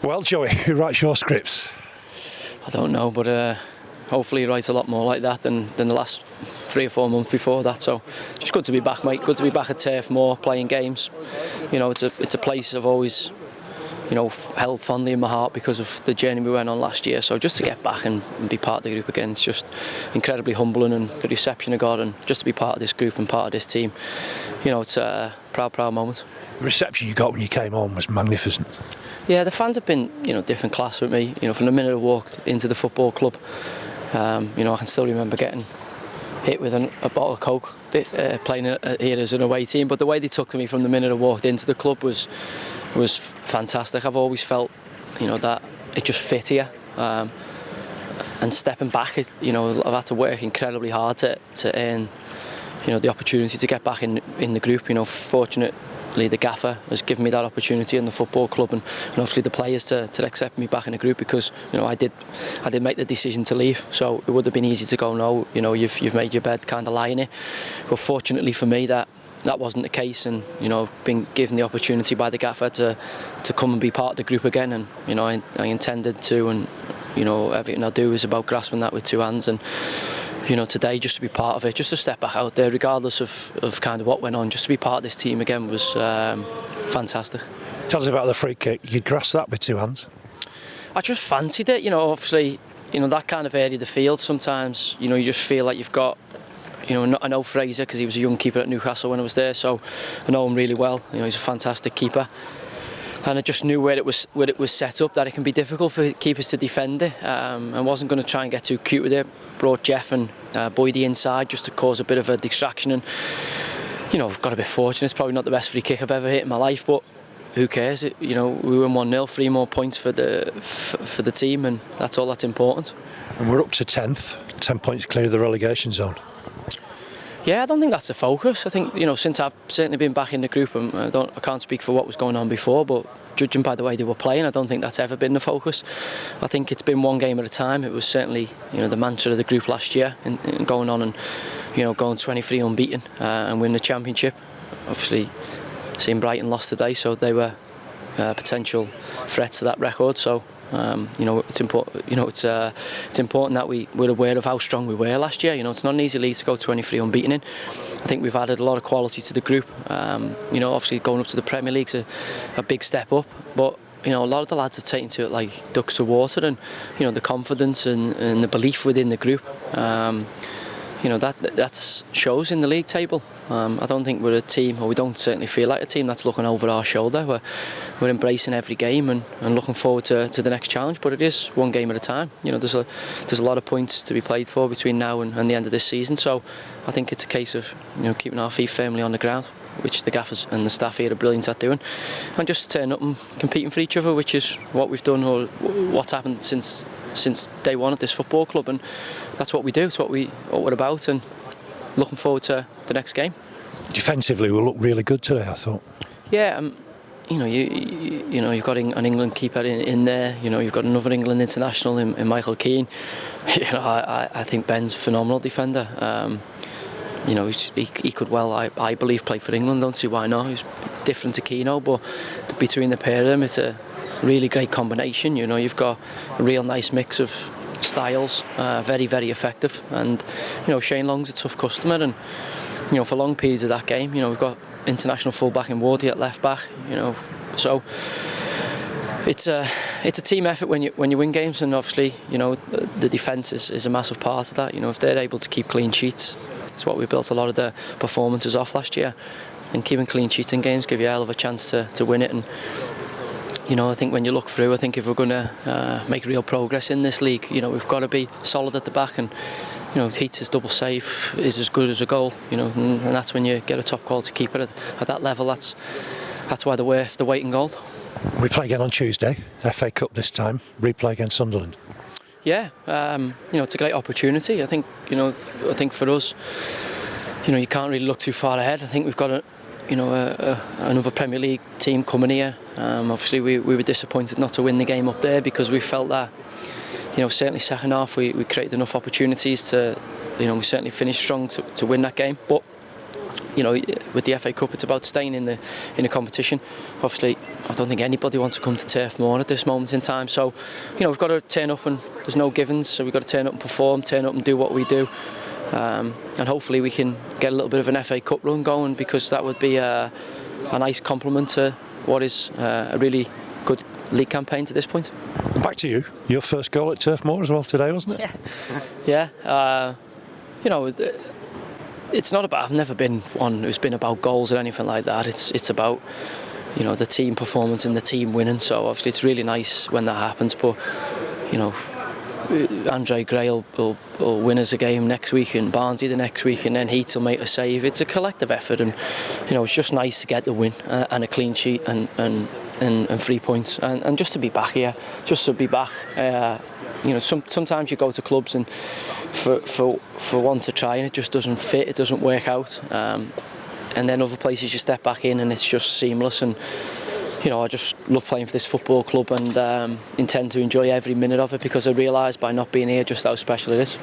Well, Joey, who writes your scripts? I don't know, but hopefully he writes a lot more like that than the last 3 or 4 months before that. So just good to be back, mate. Good to be back at Turf Moor playing games. You know, it's a place I've always, you know, held fondly in my heart because of the journey we went on last year. So just to get back and be part of the group again, it's just incredibly humbling, and the reception I got, and just to be part of this group and part of this team, you know, it's a proud moment. The reception you got when you came on was magnificent. Yeah, the fans have been, you know, different class with me. You know, from the minute I walked into the football club, you know, I can still remember getting hit with a bottle of Coke playing here as an away team. But the way they took to me from the minute I walked into the club was fantastic. I've always felt, you know, that it just fit here. And stepping back, you know, I've had to work incredibly hard to earn, you know, the opportunity to get back in the group. You know, fortunately the gaffer has given me that opportunity in the football club, and obviously the players to accept me back in the group, because, you know, I did make the decision to leave. So it would have been easy to go, no, you know, you've made your bed, kind of lie in it. But fortunately for me, that wasn't the case, and, you know, been given the opportunity by the gaffer to come and be part of the group again, and, you know, I intended to, and, you know, everything I do is about grasping that with 2 hands. And, you know, today, just to be part of it, just to step back out there, regardless of kind of what went on, just to be part of this team again was fantastic. Tell us about the free kick. You grasped that with 2 hands. I just fancied it, you know. Obviously, you know, that kind of area of the field, sometimes, you know, you just feel like you've got, you know, I know Fraser because he was a young keeper at Newcastle when I was there, so I know him really well. You know, he's a fantastic keeper, and I just knew where it was set up, that it can be difficult for keepers to defend it. I wasn't going to try and get too cute with it. Brought Jeff and Boydie inside just to cause a bit of a distraction, and, you know, I've got a bit fortunate. It's probably not the best free kick I've ever hit in my life, but who cares? You know, we won 1-0, 3 more points for the team, and that's all that's important. And we're up to 10th, 10 points clear of the relegation zone. Yeah, I don't think that's the focus. I think, you know, since I've certainly been back in the group, and I can't speak for what was going on before, but judging by the way they were playing, I don't think that's ever been the focus. I think it's been one game at a time. It was certainly, you know, the mantra of the group last year, in going on and, you know, going 23 unbeaten and win the championship. Obviously, seeing Brighton lost today, so they were potential threats to that record. So, you know, it's important. You know, it's important that we're aware of how strong we were last year. You know, it's not an easy league to go 23 unbeaten in. I think we've added a lot of quality to the group. You know, obviously going up to the Premier League's a big step up, but, you know, a lot of the lads have taken to it like ducks to water, and, you know, the confidence and the belief within the group. You know, that shows in the league table. I don't think we're a team, or we don't certainly feel like a team that's looking over our shoulder. We're embracing every game and looking forward to the next challenge. But it is one game at a time. You know, there's a lot of points to be played for between now and the end of this season. So I think it's a case of, you know, keeping our feet firmly on the ground, which the gaffers and the staff here are brilliant at doing, and just turn up and competing for each other, which is what we've done, or what's happened since day one at this football club, and that's what we do. It's what we're about, and looking forward to the next game. Defensively, we look really good today, I thought. Yeah, you know, you know, you've got an England keeper in there. You know, you've got another England international in Michael Keane. You know, I think Ben's a phenomenal defender. You know, he could well, I believe, play for England. Don't see why not. He's different to Keano, but between the pair of them, it's a really great combination. You know, you've got a real nice mix of styles, very, very effective. And, you know, Shane Long's a tough customer, and, you know, for long periods of that game, you know, we've got international full-back in Wardy at left-back. You know, so it's a team effort when you win games, and obviously, you know, the defence is a massive part of that. You know, if they're able to keep clean sheets, it's what we built a lot of the performances off last year. And keeping clean sheets in games give you a hell of a chance to win it. And, you know, I think when you look through, I think if we're going to make real progress in this league, you know, we've got to be solid at the back. And, you know, Heath's double save is as good as a goal. You know, and that's when you get a top quality keeper at that level. That's why they're worth the weight in gold. We play again on Tuesday, FA Cup this time. Replay against Sunderland. Yeah, you know, it's a great opportunity. I think, you know, for us, you know, you can't really look too far ahead. I think we've got another Premier League team coming here. Obviously, we were disappointed not to win the game up there, because we felt that, you know, certainly second half we created enough opportunities to, you know, we certainly finished strong to win that game. But, you know, with the FA Cup, it's about staying in the competition. Obviously, I don't think anybody wants to come to Turf Moor at this moment in time. So, we've got to turn up, and there's no givens. So we've got to turn up and perform, turn up and do what we do, and hopefully we can get a little bit of an FA Cup run going, because that would be a nice compliment to what is a really good league campaign to this point. And back to you. Your first goal at Turf Moor as well today, wasn't it? Yeah. It's not about. I've never been one who's been about goals or anything like that. It's about the team performance and the team winning. So obviously it's really nice when that happens. But Andre Gray will win us a game next week, and Barnsley the next week, and then Heath will make a save. It's a collective effort, and it's just nice to get the win and a clean sheet and 3 points, and just to be back here, sometimes you go to clubs and for one to try and it just doesn't fit, it doesn't work out, and then other places you step back in and it's just seamless. And I just love playing for this football club, and intend to enjoy every minute of it, because I realise by not being here just how special it is.